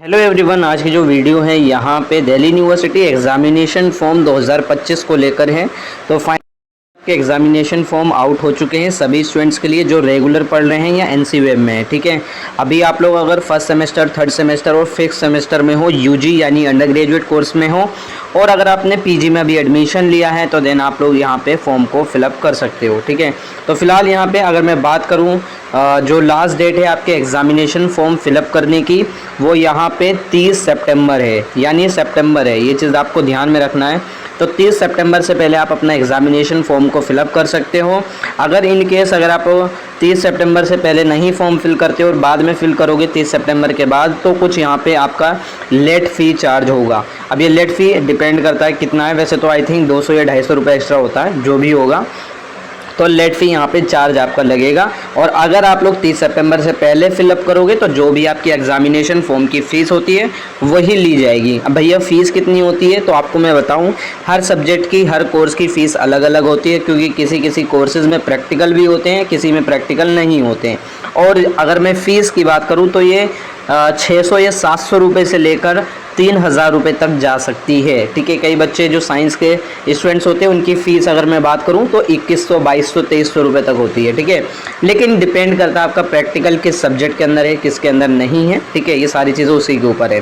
Hello everyone, आज की जो वीडियो है यहाँ पे दिल्ली यूनिवर्सिटी एग्जामिनेशन फॉर्म 2025 को लेकर है। तो के एग्जामिनेशन फॉर्म आउट हो चुके हैं सभी स्टूडेंट्स के लिए जो रेगुलर पढ़ रहे हैं या एनसी वेब में है। ठीक है, अभी आप लोग अगर फर्स्ट सेमेस्टर, थर्ड सेमेस्टर और फिफ्थ सेमेस्टर में हो, यूजी यानी अंडर ग्रेजुएट कोर्स में हो, और अगर आपने पीजी में अभी एडमिशन लिया है तो देन आप लोग यहाँ पे फॉर्म को फिलअप कर सकते हो। ठीक है, तो फिलहाल यहाँ पे अगर मैं बात करूँ जो लास्ट डेट है आपके एग्जामिनेशन फॉर्म फिलअप करने की, वो यहाँ पे 30 सितंबर है, यानी सितंबर है, ये चीज़ आपको ध्यान में रखना है। तो 30 सितंबर से पहले आप अपना एग्जामिनेशन फॉर्म को फिलअप कर सकते हो। अगर इन केस अगर आप 30 सितंबर से पहले नहीं फॉर्म फिल करते और बाद में फिल करोगे 30 सितंबर के बाद, तो कुछ यहाँ पे आपका लेट फ़ी चार्ज होगा। अब ये लेट फ़ी डिपेंड करता है कितना है, वैसे तो आई थिंक 200 या 250 रुपये एक्स्ट्रा होता है, जो भी होगा। तो लेट फ़ी यहाँ पे चार्ज आपका लगेगा। और अगर आप लोग 30 सितंबर से पहले फिलअप करोगे तो जो भी आपकी एग्जामिनेशन फॉर्म की फ़ीस होती है वही ली जाएगी। अब भैया फ़ीस कितनी होती है, तो आपको मैं बताऊं, हर सब्जेक्ट की, हर कोर्स की फ़ीस अलग अलग होती है, क्योंकि किसी किसी कोर्सेज़ में प्रैक्टिकल भी होते हैं, किसी में प्रैक्टिकल नहीं होते हैं। और अगर मैं फ़ीस की बात करूँ तो ये 600 या 700 रुपये से लेकर 3000 रुपये तक जा सकती है। ठीक है, कई बच्चे जो साइंस के स्टूडेंट्स होते हैं उनकी फ़ीस अगर मैं बात करूं तो 2100, 2200, 2300 रुपये तक होती है। ठीक है, लेकिन डिपेंड करता है आपका प्रैक्टिकल किस सब्जेक्ट के अंदर है, किसके अंदर नहीं है। ठीक है, ये सारी चीज़ें उसी के ऊपर है।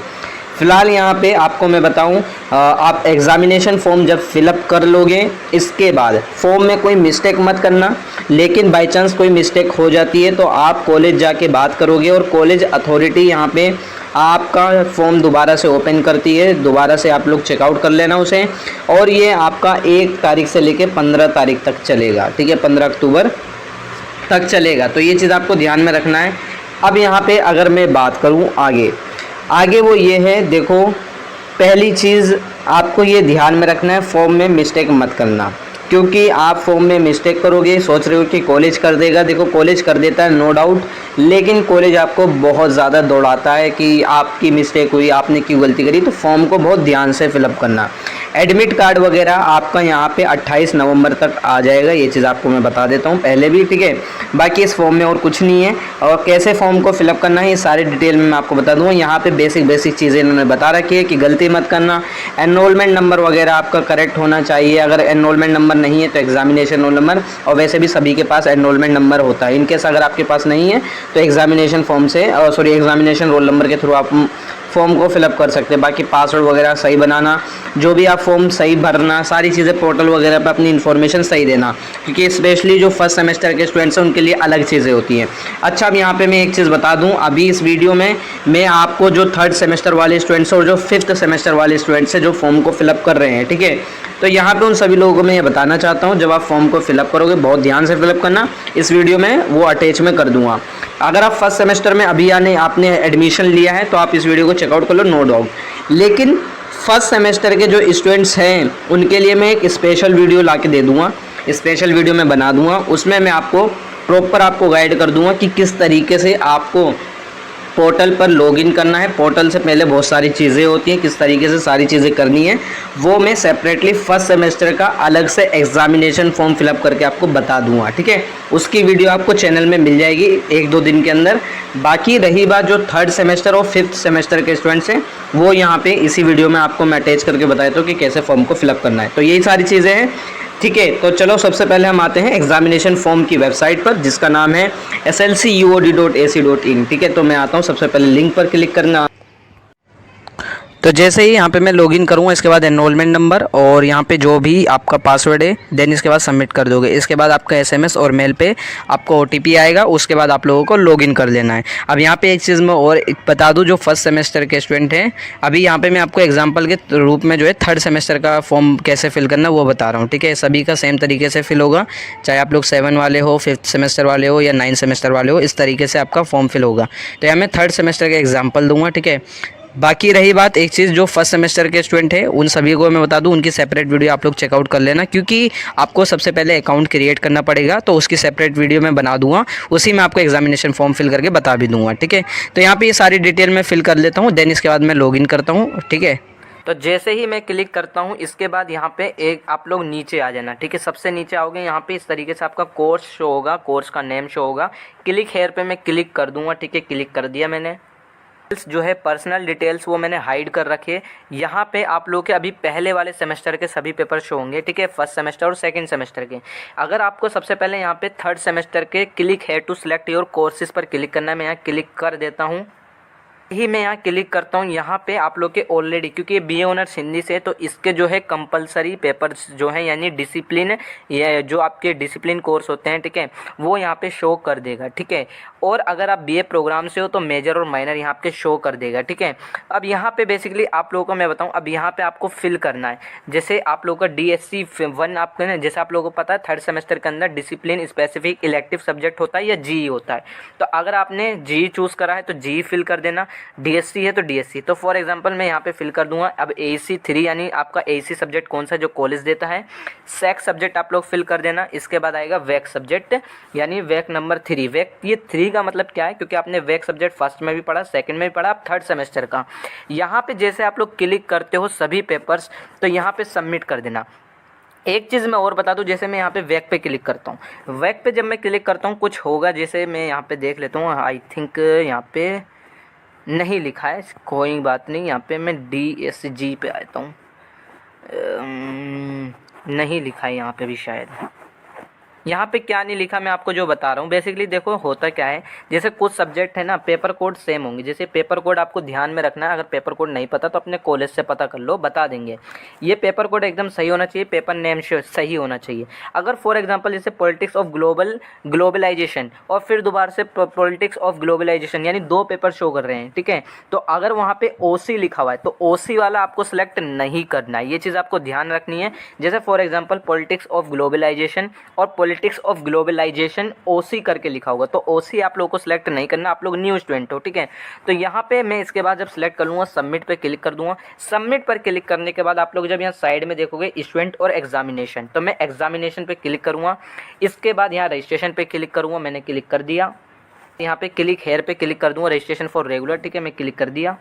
फ़िलहाल यहाँ पे आपको मैं बताऊँ, आप एग्ज़ामिनेशन फॉर्म जब फिलअप कर लोगे, इसके बाद फॉर्म में कोई मिस्टेक मत करना। लेकिन बाई चांस कोई मिस्टेक हो जाती है तो आप कॉलेज जाके बात करोगे और कॉलेज अथॉरिटी यहाँ पे आपका फॉर्म दोबारा से ओपन करती है, दोबारा से आप लोग चेकआउट कर लेना उसे। और ये आपका 1 तारीख से लेके 15 तारीख तक चलेगा। ठीक है, 15 अक्टूबर तक चलेगा, तो ये चीज़ आपको ध्यान में रखना है। अब यहाँ पे अगर मैं बात करूँ आगे वो ये है, देखो, पहली चीज़ आपको ये ध्यान में रखना है, फॉर्म में मिस्टेक मत करना। क्योंकि आप फॉर्म में मिस्टेक करोगे, सोच रहे हो कि कॉलेज कर देगा, देखो कॉलेज कर देता है नो डाउट, लेकिन कॉलेज आपको बहुत ज़्यादा दौड़ाता है कि आपकी मिस्टेक हुई, आपने क्यों गलती करी। तो फॉर्म को बहुत ध्यान से फिलअप करना। एडमिट कार्ड वगैरह आपका यहाँ पे 28 नवंबर तक आ जाएगा, ये चीज़ आपको मैं बता देता हूँ पहले भी। ठीक है, बाकी इस फॉर्म में और कुछ नहीं है। और कैसे फॉर्म को फिलअप करना है ये सारी डिटेल में मैं आपको बता दूँगा। यहाँ पे बेसिक चीज़ें इन्होंने बता रखी है कि गलती मत करना। एनरोलमेंट नंबर वगैरह आपका करेक्ट होना चाहिए। अगर एनरोलमेंट नंबर नहीं है तो एग्जामिनेशन रोल नंबर, और वैसे भी सभी के पास एनरोलमेंट नंबर होता है। इनकेस अगर आपके पास नहीं है तो एग्जामिनेशन फॉर्म से एग्जामिनेशन रोल नंबर के थ्रू आप फॉर्म को फिलअप कर सकते हैं। बाकी पासवर्ड वगैरह सही बनाना, जो भी आप फॉर्म सही भरना, सारी चीज़ें पोर्टल वगैरह पे अपनी इन्फॉर्मेशन सही देना, क्योंकि स्पेशली जो फर्स्ट सेमेस्टर के स्टूडेंट्स हैं उनके लिए अलग चीज़ें होती हैं। अच्छा, अब यहाँ पे मैं एक चीज़ बता दूँ, अभी इस वीडियो में मैं आपको जो थर्ड सेमेस्टर वाले स्टूडेंट्स और जो फिफ्थ सेमेस्टर वाले स्टूडेंट्स हैं जो फॉर्म को फिलअप कर रहे हैं, ठीक है, तो यहाँ पे उन सभी लोगों को मैं ये बताना चाहता हूँ, जब आप फॉर्म को फिलअप करोगे बहुत ध्यान से फिलअप करना। इस वीडियो में वो अटैच में कर दूंगा। अगर आप फर्स्ट सेमेस्टर में अभी आपने एडमिशन लिया है तो आप इस वीडियो को चेकआउट कर लो, नो डाउट। लेकिन फर्स्ट सेमेस्टर के जो स्टूडेंट्स हैं उनके लिए मैं एक स्पेशल वीडियो ला के दे दूँगा, स्पेशल वीडियो मैं बना दूँगा। उसमें मैं आपको प्रॉपर आपको गाइड कर दूँगा कि किस तरीके से आपको पोर्टल पर लॉगिन करना है। पोर्टल से पहले बहुत सारी चीज़ें होती हैं, किस तरीके से सारी चीज़ें करनी है वो मैं सेपरेटली फर्स्ट सेमेस्टर का अलग से एग्जामिनेशन फॉर्म फिलअप करके आपको बता दूंगा। ठीक है, उसकी वीडियो आपको चैनल में मिल जाएगी 1-2 दिन के अंदर। बाकी रही बात जो थर्ड सेमेस्टर और फिफ्थ सेमेस्टर के स्टूडेंट्स हैं, वो यहाँ पे इसी वीडियो में आपको मैं अटैच करके बता देता हूँ कि कैसे फॉर्म को फिलअप करना है। तो यही सारी चीज़ें हैं। ठीक है, तो चलो सबसे पहले हम आते हैं एग्जामिनेशन फॉर्म की वेबसाइट पर, जिसका नाम है slcuod.ac.in। ठीक है, तो मैं आता हूँ, सबसे पहले लिंक पर क्लिक करना। तो जैसे ही यहाँ पे मैं लॉगिन करूँगा, इसके बाद एनरोलमेंट नंबर और यहाँ पे जो भी आपका पासवर्ड है, देन इसके बाद सबमिट कर दोगे। इसके बाद आपका एसएमएस और मेल पे आपको ओटीपी आएगा, उसके बाद आप लोगों को लॉगिन कर लेना है। अब यहाँ पे एक चीज़ मैं और बता दूँ, जो फर्स्ट सेमेस्टर के स्टूडेंट हैं, अभी यहाँ पे मैं आपको एग्जाम्पल के रूप में जो है थर्ड सेमेस्टर का फॉर्म कैसे फिल करना वो बता रहा हूँ। ठीक है, सभी का सेम तरीके से फिल होगा, चाहे आप लोग 7 वाले हो, फिफ्थ सेमेस्टर वाले हो या 9 सेमेस्टर वाले हो, इस तरीके से आपका फॉर्म फिल होगा। तो यहाँ मैं थर्ड सेमेस्टर का एग्जाम्पल दूँगा। ठीक है, बाकी रही बात एक चीज़, जो फर्स्ट सेमेस्टर के स्टूडेंट हैं उन सभी को मैं बता दूं, उनकी सेपरेट वीडियो आप लोग चेकआउट कर लेना, क्योंकि आपको सबसे पहले अकाउंट क्रिएट करना पड़ेगा। तो उसकी सेपरेट वीडियो मैं बना दूंगा, उसी में आपको एग्जामिनेशन फॉर्म फिल करके बता भी दूंगा। ठीक है, तो यहाँ पे ये सारी डिटेल मैं फिल कर लेता हूँ, देन इसके बाद मैं लॉगिन करता हूँ। ठीक है, तो जैसे ही मैं क्लिक करता हूँ, इसके बाद यहाँ पे एक आप लोग नीचे आ जाना। ठीक है, सबसे नीचे आओगे, यहाँ पे इस तरीके से आपका कोर्स शो होगा, कोर्स का नेम शो होगा। क्लिक हेयर पे मैं क्लिक कर दूंगा। ठीक है, क्लिक कर दिया मैंने। जो है पर्सनल डिटेल्स वो मैंने हाइड कर रखे। यहाँ पे आप लोग के अभी पहले वाले सेमेस्टर के सभी पेपर शो होंगे, ठीक है, फर्स्ट सेमेस्टर और सेकंड सेमेस्टर के। अगर आपको सबसे पहले यहाँ पे थर्ड सेमेस्टर के क्लिक है टू सिलेक्ट योर कोर्सेज पर क्लिक करना है। मैं यहाँ क्लिक कर देता हूँ। ही मैं यहाँ क्लिक करता हूँ। यहाँ पे आप लोग के ऑलरेडी, क्योंकि ये बीए ऑनर्स हिंदी से है, तो इसके जो है कंपलसरी पेपर्स जो हैं यानी डिसिप्लिन, ये जो आपके डिसिप्लिन कोर्स होते हैं, ठीक है, वो यहाँ पे शो कर देगा, ठीक है। और अगर आप बीए प्रोग्राम से हो तो मेजर और माइनर यहाँ पे शो कर देगा, ठीक है। अब यहाँ पे बेसिकली आप लोगों को मैं बताऊँ, अब यहाँ पे आपको फिल करना है। जैसे आप लोगों का DSC 1 आपको ना, जैसे आप लोगों को पता है थर्ड सेमेस्टर के अंदर डिसिप्लिन स्पेसिफिक इलेक्टिव सब्जेक्ट होता है या GE होता है। तो अगर आपने GE चूज़ करा है तो GE फिल कर देना, DSC है तो DSC। तो फॉर एग्जांपल मैं यहाँ पे फिल कर दूंगा। अब AEC 3 यानी आपका AEC सब्जेक्ट कौन सा जो कॉलेज देता है। सेक सब्जेक्ट आप लोग फिल कर देना। इसके बाद आएगा वैक सब्जेक्ट यानी वैक नंबर 3। वैक, ये 3 का मतलब क्या है, क्योंकि आपने वैक सब्जेक्ट फर्स्ट में भी पढ़ा, सेकंड में भी पढ़ा, अब थर्ड सेमेस्टर का। यहाँ पे जैसे आप लोग क्लिक करते हो सभी पेपर्स, तो यहाँ पे सबमिट कर देना। एक चीज़ मैं और बता दूं, जैसे मैं यहाँ पे वैक पे क्लिक करता हूँ, वैक पे जब मैं क्लिक करता हूँ कुछ होगा। जैसे मैं यहाँ पे देख लेता हूँ, आई थिंक यहाँ पे नहीं लिखा है, कोई बात नहीं। यहाँ पे मैं DSG पे आता हूँ, नहीं लिखा है यहाँ पे भी शायद। यहाँ पे क्या नहीं लिखा, मैं आपको जो बता रहा हूँ बेसिकली देखो होता क्या है। जैसे कुछ सब्जेक्ट है ना पेपर कोड सेम होंगे। जैसे पेपर कोड आपको ध्यान में रखना है, अगर पेपर कोड नहीं पता तो अपने कॉलेज से पता कर लो, बता देंगे। ये पेपर कोड एकदम सही होना चाहिए, पेपर नेम सही होना चाहिए। अगर फॉर एग्जाम्पल जैसे पॉलिटिक्स ऑफ ग्लोबलाइजेशन और फिर दोबारा से पॉलिटिक्स ऑफ ग्लोबलाइजेशन यानी 2 पेपर शो कर रहे हैं, ठीक है, तो अगर वहाँ पे OC लिखा हुआ है तो OC वाला आपको सिलेक्ट नहीं करना है। ये चीज़ आपको ध्यान रखनी है। जैसे for example politics of globalization और पॉलिटिक्स ऑफ ग्लोबलाइजेशन OC करके लिखा होगा, तो OC आप लोगों को सिलेक्ट नहीं करना, आप लोग न्यू स्टूडेंट हो, ठीक है। तो यहाँ पे मैं इसके बाद जब सिलेक्ट कर लूँगा सबमिट पे क्लिक कर दूँगा। सबमिट पर क्लिक करने के बाद आप लोग जब यहाँ साइड में देखोगे स्टूडेंट और एग्जामिनेशन, तो मैं एग्जामिनेशन पे क्लिक करूँगा। इसके बाद यहाँ रजिस्ट्रेशन पे क्लिक करूँगा, मैंने क्लिक कर दिया। यहाँ पे क्लिक हेयर पे क्लिक कर दूँगा, रजिस्ट्रेशन फॉर रेगुलर, ठीक है, मैं क्लिक कर दिया।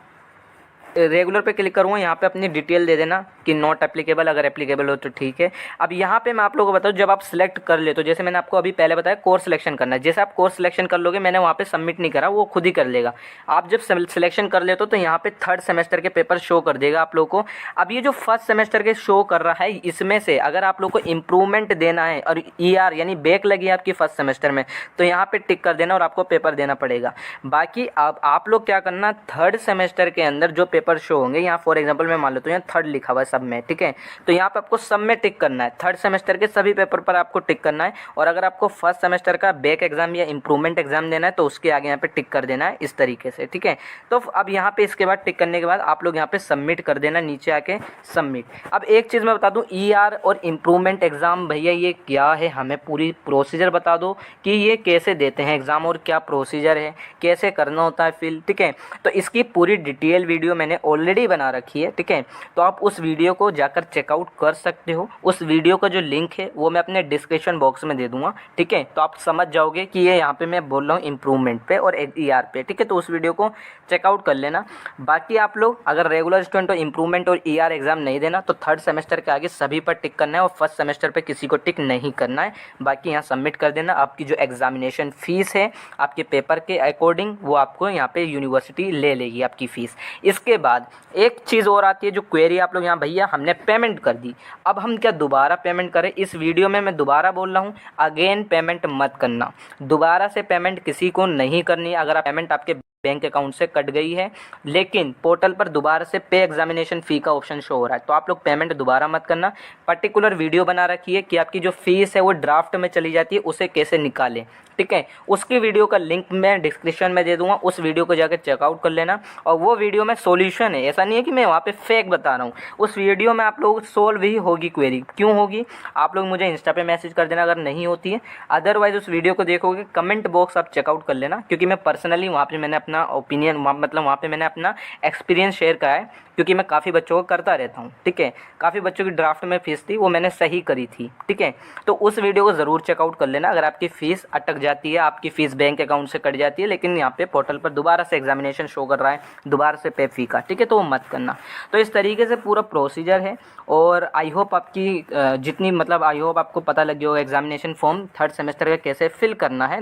रेगुलर पे क्लिक करूँगा। यहाँ पे अपनी डिटेल दे देना कि नॉट एप्लीकेबल, अगर एप्लीकेबल हो तो ठीक है। अब यहाँ पे मैं आप लोगों को बताऊँ, जब आप सिलेक्ट कर ले तो जैसे मैंने आपको अभी पहले बताया कोर्स सिलेक्शन करना है। जैसे आप कोर्स सिलेक्शन कर लोगे, मैंने वहाँ पे सबमिट नहीं करा, वो खुद ही कर लेगा। आप जब सिलेक्शन कर लेते हो तो यहाँ पे थर्ड सेमेस्टर के पेपर शो कर देगा आप लोग को। अब ये जो फर्स्ट सेमेस्टर के शो कर रहा है, इसमें से अगर आप लोग को इम्प्रूवमेंट देना है और ER यानी बैक लगी है आपकी फर्स्ट सेमेस्टर में, तो यहाँ पे टिक कर देना और आपको पेपर देना पड़ेगा। बाकी अब आप लोग क्या करना, थर्ड सेमेस्टर के अंदर जो पेपर शो होंगे, यहाँ फॉर एग्जांपल मैं मान लेता हूँ यहाँ थर्ड लिखा हुआ है सब में, ठीक है, तो यहाँ पे आपको सब में टिक करना है। थर्ड सेमेस्टर के सभी पेपर पर आपको टिक करना है। और अगर आपको फर्स्ट सेमेस्टर का बैक एग्जाम या इंप्रूवमेंट एग्जाम देना है तो उसके आगे यहाँ पे टिक कर देना है इस तरीके से, ठीक है। तो अब यहाँ पे इसके बाद टिक करने के बाद आप लोग यहाँ पे सबमिट कर देना, नीचे आके सबमिट। अब एक चीज़ मैं बता दूँ, ER और इम्प्रूवमेंट एग्जाम भैया ये क्या है, हमें पूरी प्रोसीजर बता दो कि ये कैसे देते हैं एग्जाम और क्या प्रोसीजर है, कैसे करना होता है फिल, ठीक है। तो इसकी पूरी डिटेल वीडियो मैंने ऑलरेडी बना रखी है, ठीक है, तो आप उस वीडियो को जाकर चेकआउट कर सकते हो। उस वीडियो का जो लिंक है वो मैं अपने डिस्क्रिप्शन बॉक्स में दे दूंगा, ठीक है, तो आप समझ जाओगे कि ये यहाँ पे मैं बोल रहा हूँ इम्प्रूवमेंट पे और ER पे, ठीक है, तो उस वीडियो को चेकआउट कर लेना। बाकी आप लोग अगर रेगुलर स्टूडेंट हो, इम्प्रूवमेंट और ER एग्जाम नहीं देना तो थर्ड सेमेस्टर के आगे सभी पर टिक करना है और फर्स्ट सेमेस्टर पे किसी को टिक नहीं करना है। बाकी यहाँ सबमिट कर देना। आपकी जो एग्जामिनेशन फीस है आपके पेपर के अकॉर्डिंग वो आपको यहाँ पे यूनिवर्सिटी ले लेगी आपकी फ़ीस। इसके बाद एक चीज़ और आती है जो क्वेरी आप लोग यहाँ, भैया हमने पेमेंट कर दी, अब हम क्या दोबारा पेमेंट करें। इस वीडियो में मैं दोबारा बोल रहा हूँ, अगेन पेमेंट मत करना, दोबारा से पेमेंट किसी को नहीं करनी। अगर आप पेमेंट आपके बैंक अकाउंट से कट गई है लेकिन पोर्टल पर दोबारा से पे एग्जामिनेशन फ़ी का ऑप्शन शो हो रहा है तो आप लोग पेमेंट दोबारा मत करना। पर्टिकुलर वीडियो बना रखी है कि आपकी जो फीस है वो ड्राफ्ट में चली जाती है, उसे कैसे निकालें, ठीक है, उसकी वीडियो का लिंक मैं डिस्क्रिप्शन में दे दूंगा, उस वीडियो को जाकर चेकआउट कर लेना। और वो वीडियो में सॉल्यूशन है, ऐसा नहीं है कि मैं वहाँ पे फेक बता रहा हूँ, उस वीडियो में आप लोग सोल्व ही होगी क्वेरी। क्यों होगी, आप लोग मुझे इंस्टा पे मैसेज कर देना अगर नहीं होती है, अदरवाइज उस वीडियो को देखोगे कमेंट बॉक्स आप चेकआउट कर लेना, क्योंकि मैं पर्सनली वहाँ पर मैंने अपना ओपिनियन मतलब वहाँ पर मैंने अपना एक्सपीरियंस शेयर करा है, क्योंकि मैं काफ़ी बच्चों को करता रहता हूँ, ठीक है, काफ़ी बच्चों की ड्राफ्ट में फ़ीस थी वो मैंने सही करी थी, ठीक है, तो उस वीडियो को ज़रूर चेकआउट कर लेना। अगर आपकी फ़ीस अटक जाती है, आपकी फ़ीस बैंक अकाउंट से कट जाती है लेकिन यहाँ पे पोर्टल पर दोबारा से एग्जामिनेशन शो कर रहा है दोबारा से पे फ़ी का, ठीक है, तो वो मत करना। तो इस तरीके से पूरा प्रोसीजर है और आई होप आपकी जितनी मतलब आई होप आपको पता लग गया होगा एग्जामिनेशन फॉर्म थर्ड सेमेस्टर का कैसे फिल करना है।